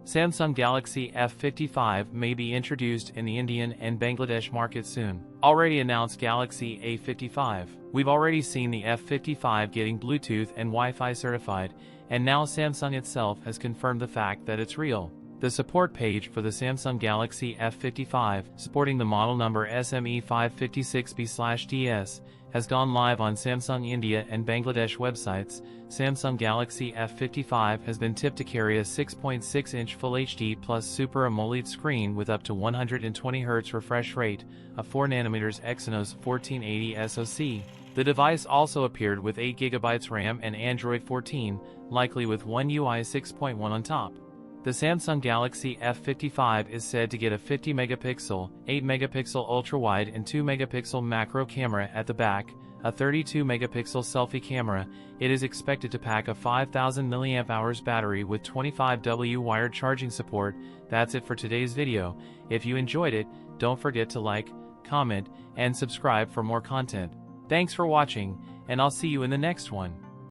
Samsung Galaxy F55 may be introduced in the Indian and Bangladesh market soon. Already announced Galaxy A55. We've already seen the F55 getting Bluetooth and Wi-Fi certified, and now Samsung itself has confirmed the fact that it's real. The support page for the Samsung Galaxy F55, supporting the model number SME556B/TS, has gone live on Samsung India and Bangladesh websites. Samsung Galaxy F55 has been tipped to carry a 6.6-inch Full HD Plus Super AMOLED screen with up to 120Hz refresh rate, a 4nm Exynos 1480 SoC. The device also appeared with 8GB RAM and Android 14, likely with One UI 6.1 on top. The Samsung Galaxy F55 is said to get a 50-megapixel, 8-megapixel ultra-wide and 2-megapixel macro camera at the back, a 32-megapixel selfie camera. It is expected to pack a 5000 mAh battery with 25W wired charging support. That's it for today's video. If you enjoyed it, don't forget to like, comment, and subscribe for more content. Thanks for watching, and I'll see you in the next one.